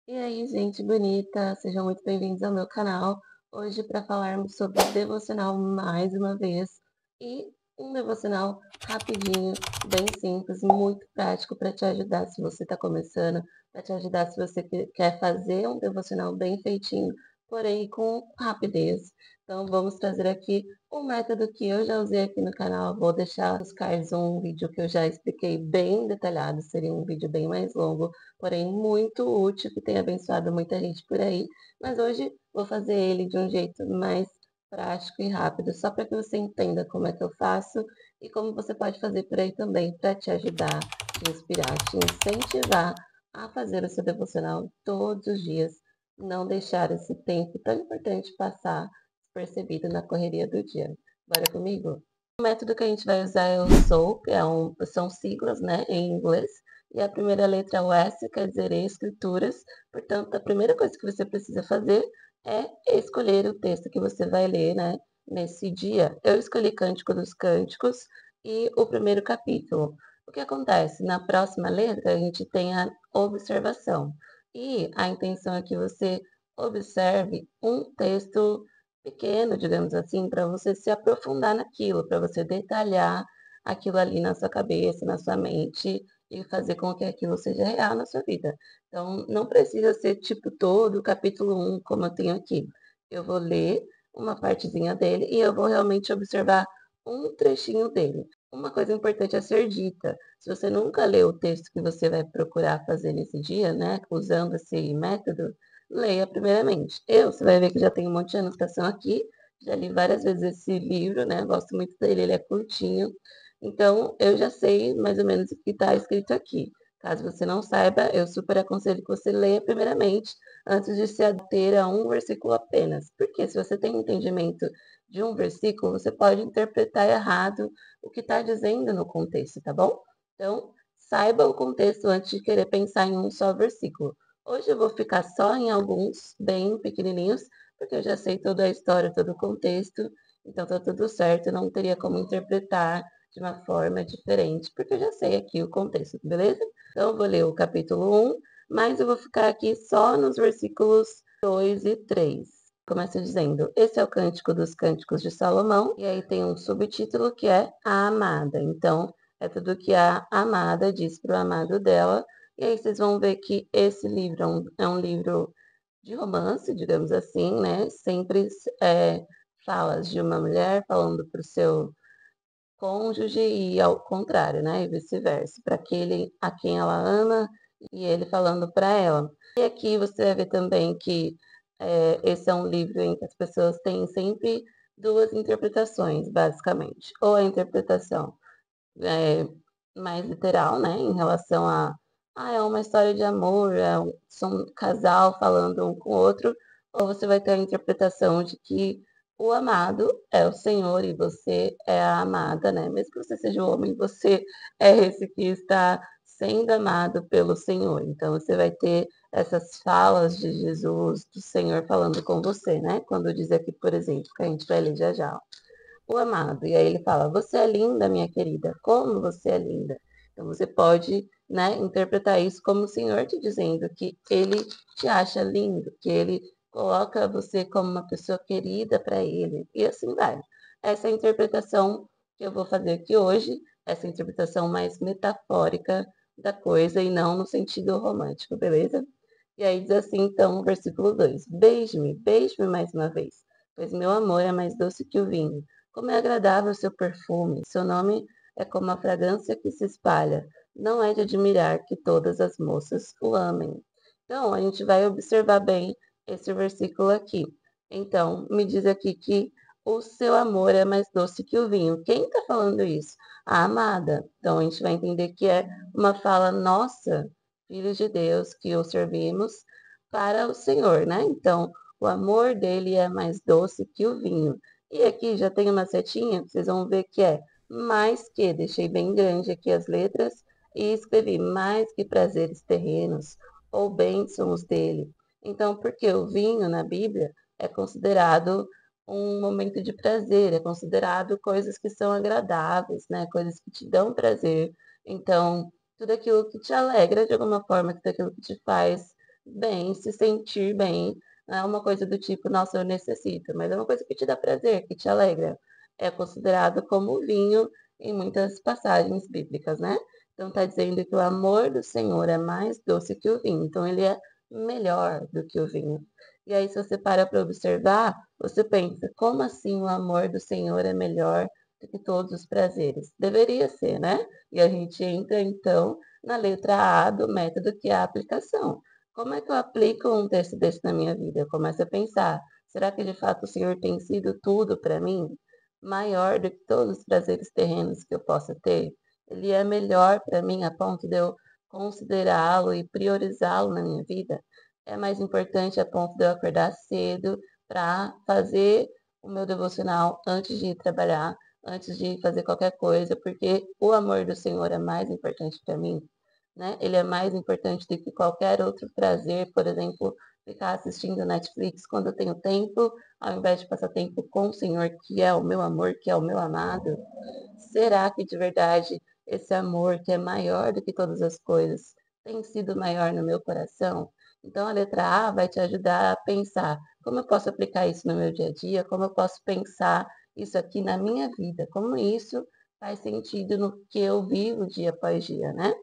E aí, gente bonita, sejam muito bem-vindos ao meu canal. Hoje para falarmos sobre devocional mais uma vez e um devocional rapidinho, bem simples, muito prático para te ajudar se você está começando, para te ajudar se você quer fazer um devocional bem feitinho, porém com rapidez. Então vamos trazer aqui um método que eu já usei aqui no canal. Vou deixar nos cards um vídeo que eu já expliquei bem detalhado, seria um vídeo bem mais longo, porém muito útil, que tem abençoado muita gente por aí. Mas hoje vou fazer ele de um jeito mais prático e rápido, só para que você entenda como é que eu faço e como você pode fazer por aí também, para te ajudar, te inspirar, te incentivar a fazer o seu devocional todos os dias, não deixar esse tempo tão importante passar despercebido na correria do dia. Bora comigo? O método que a gente vai usar é o SOAP, são siglas, né, em inglês, e a primeira letra é o S, quer dizer escrituras. Portanto, a primeira coisa que você precisa fazer é escolher o texto que você vai ler, né, nesse dia. Eu escolhi Cântico dos Cânticos e o primeiro capítulo. O que acontece? Na próxima letra, a gente tem a observação. E a intenção é que você observe um texto pequeno, digamos assim, para você se aprofundar naquilo, para você detalhar aquilo ali na sua cabeça, na sua mente e fazer com que aquilo seja real na sua vida. Então, não precisa ser tipo todo o capítulo 1, como eu tenho aqui. Eu vou ler uma partezinha dele e eu vou realmente observar um trechinho dele. Uma coisa importante a ser dita: se você nunca leu o texto que você vai procurar fazer nesse dia, né, usando esse método, leia primeiramente. Você vai ver que já tem um monte de anotação aqui, já li várias vezes esse livro, né? Gosto muito dele, ele é curtinho. Então, eu já sei mais ou menos o que está escrito aqui. Caso você não saiba, eu super aconselho que você leia primeiramente, antes de se ater a um versículo apenas. Porque se você tem entendimento de um versículo, você pode interpretar errado o que está dizendo no contexto, tá bom? Então, saiba o contexto antes de querer pensar em um só versículo. Hoje eu vou ficar só em alguns bem pequenininhos, porque eu já sei toda a história, todo o contexto, então tá tudo certo, eu não teria como interpretar de uma forma diferente, porque eu já sei aqui o contexto, beleza? Então eu vou ler o capítulo 1, mas eu vou ficar aqui só nos versículos 2 e 3. Começa dizendo: esse é o Cântico dos Cânticos de Salomão, e aí tem um subtítulo que é A Amada. Então, é tudo que a amada diz para o amado dela, e aí vocês vão ver que esse livro é um livro de romance, digamos assim, né? Sempre falas de uma mulher falando para o seu cônjuge e ao contrário, né? E vice-versa, para aquele a quem ela ama e ele falando para ela. E aqui você vai ver também que esse é um livro em que as pessoas têm sempre duas interpretações, basicamente. Ou a interpretação é, mais literal, né, em relação é uma história de amor, são um casal falando um com o outro, ou você vai ter a interpretação de que o amado é o Senhor e você é a amada, né? Mesmo que você seja o homem, você é esse que está sendo amado pelo Senhor. Então você vai ter essas falas de Jesus, do Senhor falando com você, né? Quando diz aqui, por exemplo, que a gente vai ler já já o amado. E aí ele fala: você é linda, minha querida, como você é linda. Então você pode, né, interpretar isso como o Senhor te dizendo que ele te acha lindo, que ele coloca você como uma pessoa querida para ele. E assim vai. Essa é a interpretação que eu vou fazer aqui hoje, essa interpretação mais metafórica da coisa e não no sentido romântico, beleza? E aí diz assim, então, versículo 2: beije-me, beije-me mais uma vez, pois meu amor é mais doce que o vinho. Como é agradável seu perfume, seu nome é como a fragrância que se espalha. Não é de admirar que todas as moças o amem. Então, a gente vai observar bem esse versículo aqui. Então, me diz aqui que o seu amor é mais doce que o vinho. Quem está falando isso? A amada. Então, a gente vai entender que é uma fala nossa, filhos de Deus, que o servimos para o Senhor, né? Então, o amor dele é mais doce que o vinho. E aqui já tem uma setinha, vocês vão ver que é mais que, deixei bem grande aqui as letras e escrevi mais que prazeres terrenos ou bênçãos dele. Então, porque o vinho na Bíblia é considerado um momento de prazer, é considerado coisas que são agradáveis, né? Coisas que te dão prazer. Então, tudo aquilo que te alegra de alguma forma, tudo aquilo que te faz bem, se sentir bem, não é uma coisa do tipo: "Nossa, eu necessito", mas é uma coisa que te dá prazer, que te alegra. É considerado como vinho em muitas passagens bíblicas, né. Então está dizendo que o amor do Senhor é mais doce que o vinho, então ele é melhor do que o vinho. E aí se você para observar, você pensa: "Como assim o amor do Senhor é melhor do que todos os prazeres?". Deveria ser, né. E a gente entra então na letra A do método, que é a aplicação. Como é que eu aplico um texto desse na minha vida? Eu começo a pensar: será que de fato o Senhor tem sido tudo para mim? Maior do que todos os prazeres terrenos que eu possa ter? Ele é melhor para mim a ponto de eu considerá-lo e priorizá-lo na minha vida? É mais importante a ponto de eu acordar cedo para fazer o meu devocional antes de ir trabalhar, antes de fazer qualquer coisa, porque o amor do Senhor é mais importante para mim, né? Ele é mais importante do que qualquer outro prazer, por exemplo, ficar assistindo Netflix quando eu tenho tempo, ao invés de passar tempo com o Senhor, que é o meu amor, que é o meu amado. Será que de verdade esse amor, que é maior do que todas as coisas, tem sido maior no meu coração? Então a letra A vai te ajudar a pensar: como eu posso aplicar isso no meu dia a dia? Como eu posso pensar isso aqui na minha vida? Como isso faz sentido no que eu vivo dia após dia, né?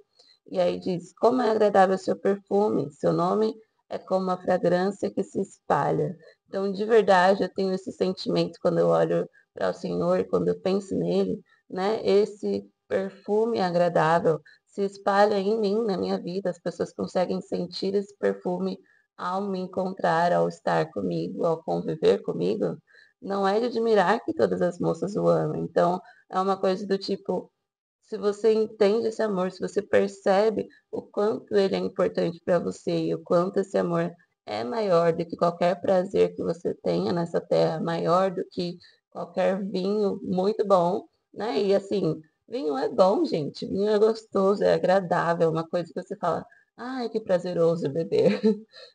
E aí diz: como é agradável o seu perfume, seu nome é como a fragrância que se espalha. Então, de verdade, eu tenho esse sentimento quando eu olho para o Senhor, quando eu penso nele, né? Esse perfume agradável se espalha em mim, na minha vida. As pessoas conseguem sentir esse perfume ao me encontrar, ao estar comigo, ao conviver comigo. Não é de admirar que todas as moças o amem. Então, é uma coisa do tipo: se você entende esse amor, se você percebe o quanto ele é importante para você e o quanto esse amor é maior do que qualquer prazer que você tenha nessa terra, maior do que qualquer vinho muito bom, né? E assim, vinho é bom, gente. Vinho é gostoso, é agradável, é uma coisa que você fala: "Ai, que prazeroso beber".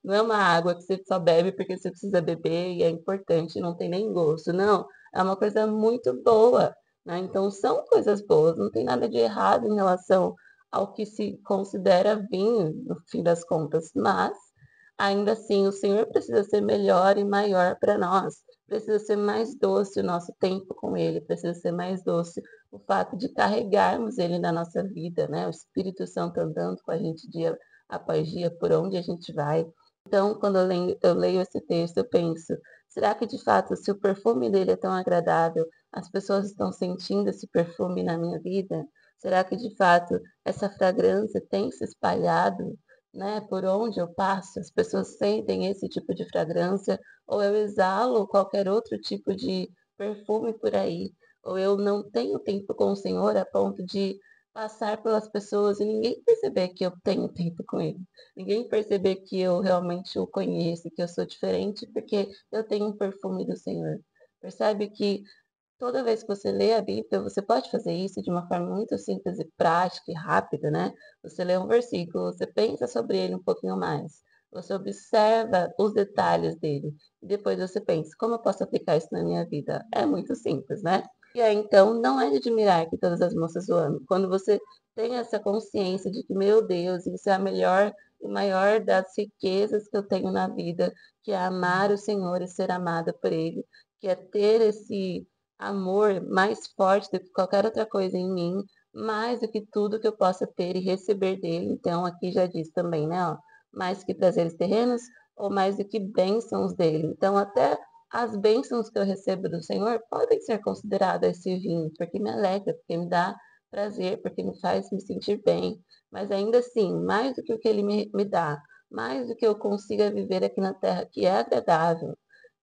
Não é uma água que você só bebe porque você precisa beber e é importante, não tem nem gosto. Não, é uma coisa muito boa, né. Então são coisas boas, não tem nada de errado em relação ao que se considera vinho, no fim das contas, mas, ainda assim, o Senhor precisa ser melhor e maior para nós, precisa ser mais doce o nosso tempo com Ele, precisa ser mais doce o fato de carregarmos Ele na nossa vida, né, o Espírito Santo andando com a gente dia após dia, por onde a gente vai. Então, quando eu leio esse texto, eu penso: será que de fato, se o perfume dele é tão agradável, as pessoas estão sentindo esse perfume na minha vida? Será que de fato essa fragrância tem se espalhado, né, por onde eu passo? As pessoas sentem esse tipo de fragrância ou eu exalo qualquer outro tipo de perfume por aí? Ou eu não tenho tempo com o Senhor a ponto de passar pelas pessoas e ninguém perceber que eu tenho tempo com Ele? Ninguém perceber que eu realmente o conheço, que eu sou diferente, porque eu tenho um perfume do Senhor. Percebe que toda vez que você lê a Bíblia, você pode fazer isso de uma forma muito simples e prática e rápida, né? Você lê um versículo, você pensa sobre ele um pouquinho mais, você observa os detalhes dele, e depois você pensa: como eu posso aplicar isso na minha vida? É muito simples, né? E aí, então, não é de admirar que todas as moças o amem. Quando você tem essa consciência de que, meu Deus, isso é a melhor e maior das riquezas que eu tenho na vida, que é amar o Senhor e ser amada por Ele, que é ter esse amor mais forte do que qualquer outra coisa em mim, mais do que tudo que eu possa ter e receber dele. Então, aqui já diz também, né, ó, mais que prazeres terrenos ou mais do que bênçãos dele. Então, até as bênçãos que eu recebo do Senhor podem ser consideradas esse vinho, porque me alegra, porque me dá prazer, porque me faz me sentir bem. Mas ainda assim, mais do que o que ele me dá, mais do que eu consiga viver aqui na terra, que é agradável,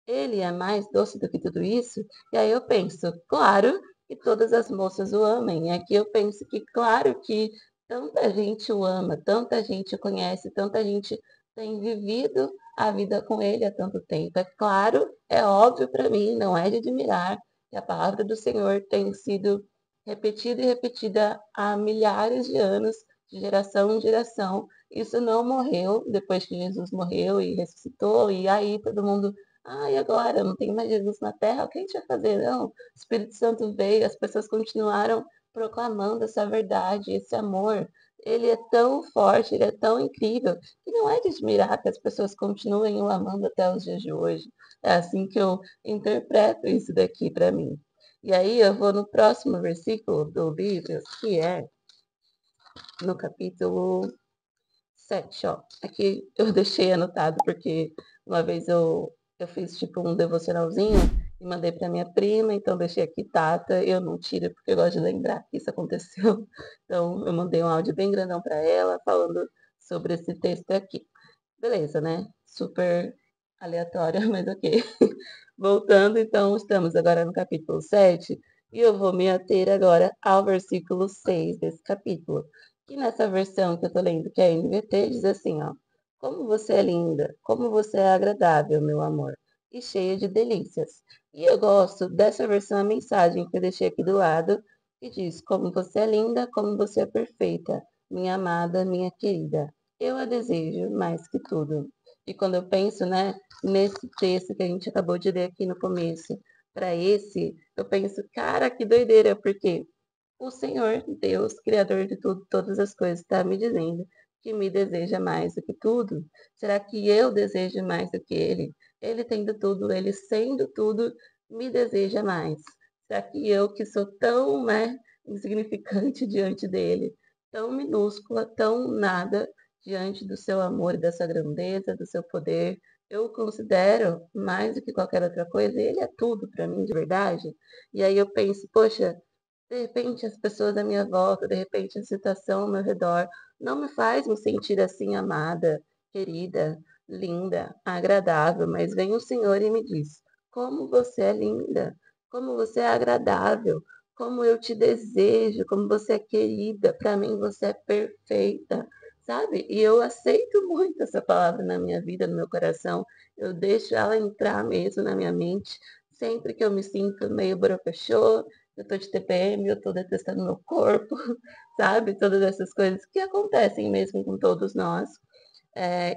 ele é mais doce do que tudo isso? E aí eu penso: claro que todas as moças o amem. E aqui eu penso que claro que tanta gente o ama, tanta gente o conhece, tanta gente tem vivido a vida com ele há tanto tempo. É claro, é óbvio para mim, não é de admirar, que a palavra do Senhor tem sido repetida e repetida há milhares de anos, de geração em geração. Isso não morreu depois que Jesus morreu e ressuscitou, e aí todo mundo: "Ah, e agora? Não tem mais Jesus na terra, o que a gente vai fazer?". Não, o Espírito Santo veio, as pessoas continuaram proclamando essa verdade, esse amor. Ele é tão forte, ele é tão incrível, que não é de admirar que as pessoas continuem o amando até os dias de hoje. É assim que eu interpreto isso daqui para mim. E aí eu vou no próximo versículo do livro, que é no capítulo 7, ó. Aqui eu deixei anotado porque uma vez eu fiz tipo um devocionalzinho e mandei para minha prima, então deixei aqui Tata, eu não tiro porque eu gosto de lembrar que isso aconteceu. Então eu mandei um áudio bem grandão para ela falando sobre esse texto aqui. Beleza, né? Super aleatória, mas ok. Voltando, então, estamos agora no capítulo 7 e eu vou me ater agora ao versículo 6 desse capítulo. Que nessa versão que eu tô lendo, que é a NVT, diz assim, ó. Como você é linda, como você é agradável, meu amor, e cheia de delícias. E eu gosto dessa versão, a mensagem que eu deixei aqui do lado, que diz, como você é linda, como você é perfeita, minha amada, minha querida. Eu a desejo mais que tudo. E quando eu penso, né, nesse texto que a gente acabou de ler aqui no começo, para esse, eu penso, cara, que doideira, porque o Senhor, Deus, Criador de tudo, todas as coisas, está me dizendo que me deseja mais do que tudo. Será que eu desejo mais do que Ele? Ele tendo tudo, Ele sendo tudo, me deseja mais. Será que eu, que sou tão, né, insignificante diante dele, tão minúscula, tão nada diante do seu amor e da sua grandeza, do seu poder, eu o considero mais do que qualquer outra coisa? Ele é tudo para mim de verdade? E aí eu penso, poxa, de repente, as pessoas à minha volta, de repente, a situação ao meu redor, não me faz me sentir assim amada, querida, linda, agradável, mas vem o Senhor e me diz: como você é linda, como você é agradável, como eu te desejo, como você é querida, para mim você é perfeita, sabe? E eu aceito muito essa palavra na minha vida, no meu coração, eu deixo ela entrar mesmo na minha mente, sempre que eu me sinto meio borocochô, eu tô de TPM, eu tô detestando meu corpo, sabe? Todas essas coisas que acontecem mesmo com todos nós.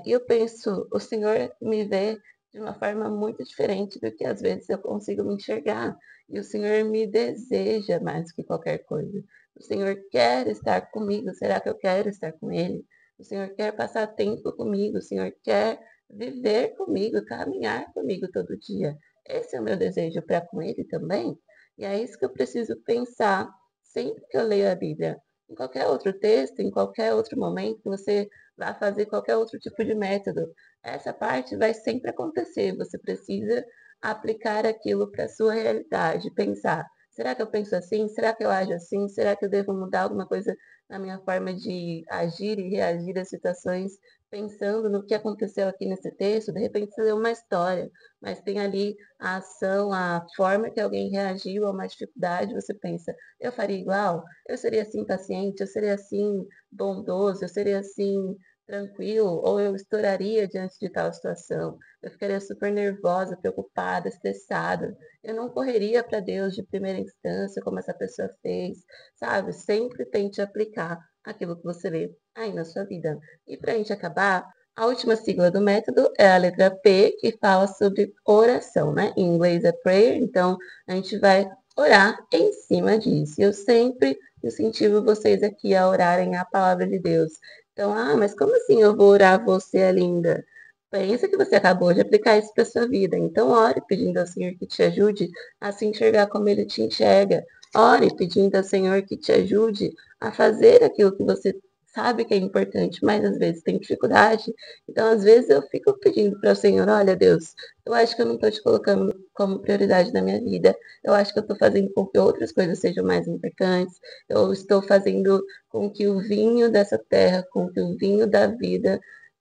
E eu penso, o Senhor me vê de uma forma muito diferente do que às vezes eu consigo me enxergar. E o Senhor me deseja mais que qualquer coisa. O Senhor quer estar comigo. Será que eu quero estar com Ele? O Senhor quer passar tempo comigo. O Senhor quer viver comigo, caminhar comigo todo dia. Esse é o meu desejo para com Ele também. E é isso que eu preciso pensar sempre que eu leio a Bíblia. Em qualquer outro texto, em qualquer outro momento que você vá fazer qualquer outro tipo de método. Essa parte vai sempre acontecer. Você precisa aplicar aquilo para a sua realidade, pensar. Será que eu penso assim? Será que eu ajo assim? Será que eu devo mudar alguma coisa na minha forma de agir e reagir às situações, pensando no que aconteceu aqui nesse texto? De repente você lê uma história, mas tem ali a ação, a forma que alguém reagiu a uma dificuldade, você pensa, eu faria igual? Eu seria assim paciente? Eu seria assim bondoso? Eu seria assim tranquilo, ou eu estouraria diante de tal situação. Eu ficaria super nervosa, preocupada, estressada. Eu não correria para Deus de primeira instância, como essa pessoa fez, sabe? Sempre tente aplicar aquilo que você vê aí na sua vida. E para a gente acabar, a última sigla do método é a letra P, que fala sobre oração, né? Em inglês é prayer, então a gente vai orar em cima disso. Eu sempre incentivo vocês aqui a orarem a palavra de Deus. Então, mas como assim eu vou orar você é linda? Pensa que você acabou de aplicar isso para sua vida. Então, ore pedindo ao Senhor que te ajude a se enxergar como Ele te enxerga. Ore pedindo ao Senhor que te ajude a fazer aquilo que você sabe que é importante, mas às vezes tem dificuldade. Então, às vezes eu fico pedindo para o Senhor, olha, Deus, eu acho que eu não estou te colocando como prioridade na minha vida. Eu acho que eu estou fazendo com que outras coisas sejam mais importantes. Eu estou fazendo com que o vinho dessa terra, com que o vinho da vida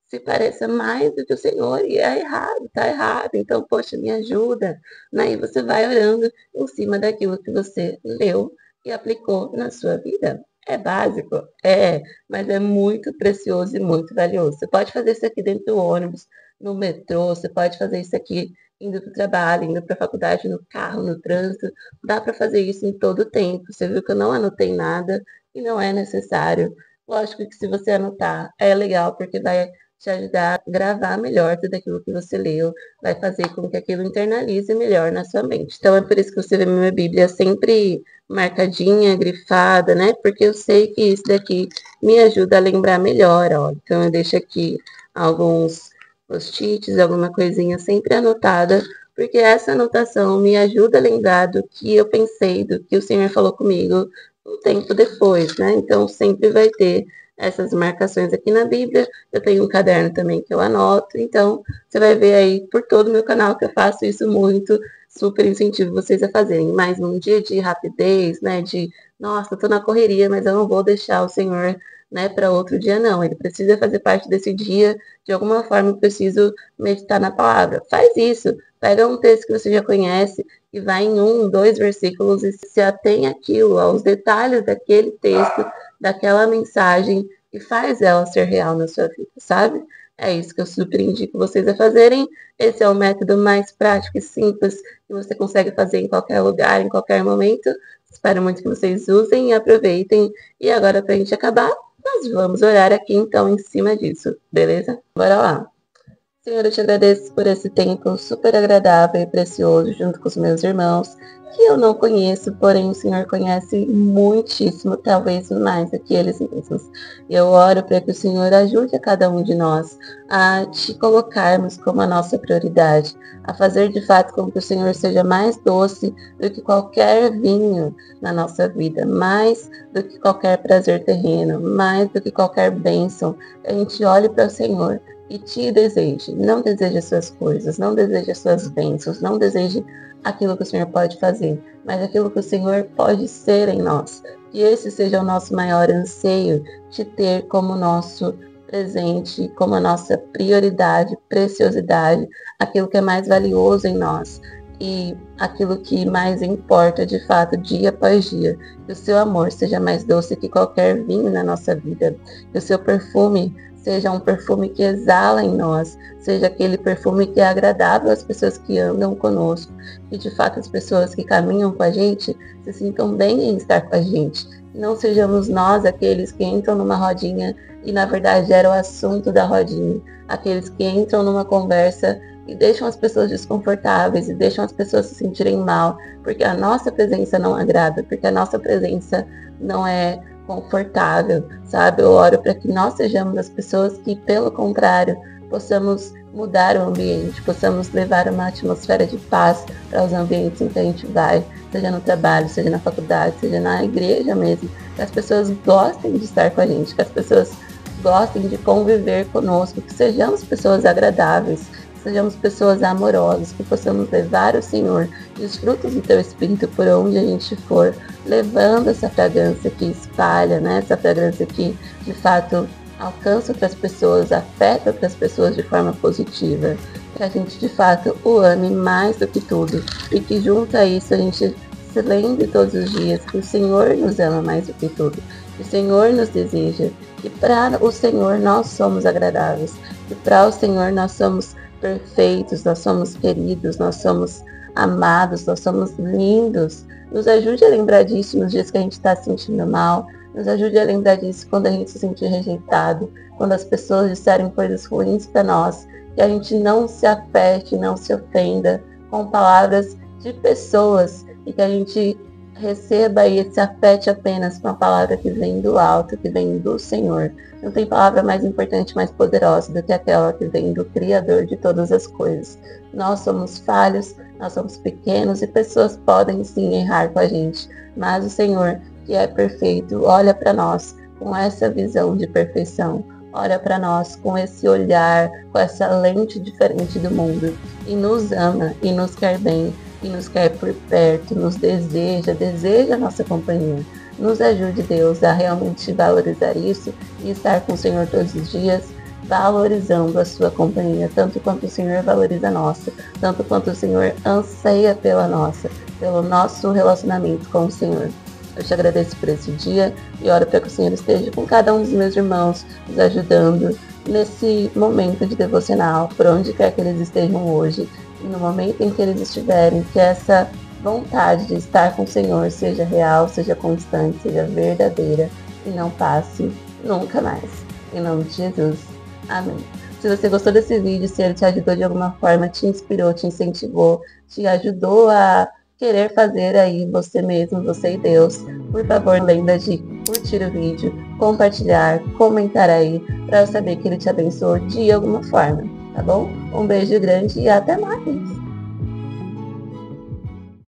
se pareça mais do que o Senhor, e é errado, tá errado. Então, poxa, me ajuda. Né? E você vai orando em cima daquilo que você leu e aplicou na sua vida. É básico? É, mas é muito precioso e muito valioso. Você pode fazer isso aqui dentro do ônibus, no metrô, você pode fazer isso aqui indo para o trabalho, indo para a faculdade, no carro, no trânsito. Dá para fazer isso em todo o tempo. Você viu que eu não anotei nada e não é necessário. Lógico que se você anotar, é legal, porque vai te ajudar a gravar melhor tudo aquilo que você leu, vai fazer com que aquilo internalize melhor na sua mente. Então é por isso que você vê minha Bíblia sempre marcadinha, grifada, né? Porque eu sei que isso daqui me ajuda a lembrar melhor, ó. Então eu deixo aqui alguns post-its, alguma coisinha sempre anotada, porque essa anotação me ajuda a lembrar do que eu pensei, do que o Senhor falou comigo um tempo depois, né? Então sempre vai ter essas marcações aqui na Bíblia. Eu tenho um caderno também que eu anoto, então você vai ver aí por todo o meu canal que eu faço isso muito, super incentivo vocês a fazerem. Mas num dia de rapidez, né, de nossa, eu tô na correria, mas eu não vou deixar o Senhor, né, para outro dia, não. Ele precisa fazer parte desse dia, de alguma forma eu preciso meditar na palavra. Faz isso, pega um texto que você já conhece e vai em um, dois versículos e se atém àquilo, aos detalhes daquele texto, daquela mensagem e faz ela ser real na sua vida, sabe? É isso que eu super indico vocês a fazerem. Esse é o método mais prático e simples que você consegue fazer em qualquer lugar, em qualquer momento. Espero muito que vocês usem e aproveitem. E agora, para a gente acabar, nós vamos orar aqui então em cima disso, beleza? Bora lá! Senhor, eu te agradeço por esse tempo super agradável e precioso junto com os meus irmãos, que eu não conheço, porém o Senhor conhece muitíssimo, talvez mais do que eles mesmos. Eu oro para que o Senhor ajude a cada um de nós a te colocarmos como a nossa prioridade, a fazer de fato com que o Senhor seja mais doce do que qualquer vinho na nossa vida, mais do que qualquer prazer terreno, mais do que qualquer bênção. A gente olhe para o Senhor e te deseje. Não deseje as suas coisas, não deseje as suas bênçãos, não deseje aquilo que o Senhor pode fazer, mas aquilo que o Senhor pode ser em nós. Que esse seja o nosso maior anseio, te ter como nosso presente, como a nossa prioridade, preciosidade, aquilo que é mais valioso em nós e aquilo que mais importa de fato dia após dia. Que o seu amor seja mais doce que qualquer vinho na nossa vida, que o seu perfume seja um perfume que exala em nós, seja aquele perfume que é agradável às pessoas que andam conosco, e de fato as pessoas que caminham com a gente se sintam bem em estar com a gente. Não sejamos nós aqueles que entram numa rodinha e na verdade era o assunto da rodinha, aqueles que entram numa conversa e deixam as pessoas desconfortáveis e deixam as pessoas se sentirem mal, porque a nossa presença não agrada, porque a nossa presença não é confortável, sabe? Eu oro para que nós sejamos as pessoas que, pelo contrário, possamos mudar o ambiente, possamos levar uma atmosfera de paz para os ambientes em que a gente vai, seja no trabalho, seja na faculdade, seja na igreja mesmo, que as pessoas gostem de estar com a gente, que as pessoas gostem de conviver conosco, que sejamos pessoas agradáveis, sejamos pessoas amorosas, que possamos levar o Senhor e os frutos do Teu Espírito por onde a gente for, levando essa fragrância que espalha, né? Essa fragrância que, de fato, alcança outras pessoas, afeta outras pessoas de forma positiva. Que a gente, de fato, o ame mais do que tudo e que, junto a isso, a gente se lembre todos os dias que o Senhor nos ama mais do que tudo, que o Senhor nos deseja, que para o Senhor nós somos agradáveis, que para o Senhor nós somos perfeitos, nós somos queridos, nós somos amados, nós somos lindos. Nos ajude a lembrar disso nos dias que a gente está se sentindo mal, nos ajude a lembrar disso quando a gente se sentir rejeitado, quando as pessoas disserem coisas ruins para nós, que a gente não se afete, não se ofenda com palavras de pessoas e que a gente receba e se afete apenas com a palavra que vem do alto, que vem do Senhor. Não tem palavra mais importante, mais poderosa do que aquela que vem do Criador de todas as coisas. Nós somos falhos, nós somos pequenos e pessoas podem sim errar com a gente, mas o Senhor, que é perfeito, olha para nós com essa visão de perfeição, olha para nós com esse olhar, com essa lente diferente do mundo e nos ama e nos quer bem e nos quer por perto, nos deseja a nossa companhia. Nos ajude, Deus, a realmente valorizar isso e estar com o Senhor todos os dias, valorizando a sua companhia, tanto quanto o Senhor valoriza a nossa, tanto quanto o Senhor anseia pela nossa, pelo nosso relacionamento com o Senhor. Eu te agradeço por esse dia e oro para que o Senhor esteja com cada um dos meus irmãos, nos ajudando nesse momento de devocional, por onde quer que eles estejam hoje, e no momento em que eles estiverem, que essa vontade de estar com o Senhor seja real, seja constante, seja verdadeira e não passe nunca mais. Em nome de Jesus. Amém. Se você gostou desse vídeo, se ele te ajudou de alguma forma, te inspirou, te incentivou, te ajudou a querer fazer aí você mesmo, você e Deus, por favor, lembra de curtir o vídeo, compartilhar, comentar aí, para eu saber que ele te abençoou de alguma forma, tá bom? Um beijo grande e até mais!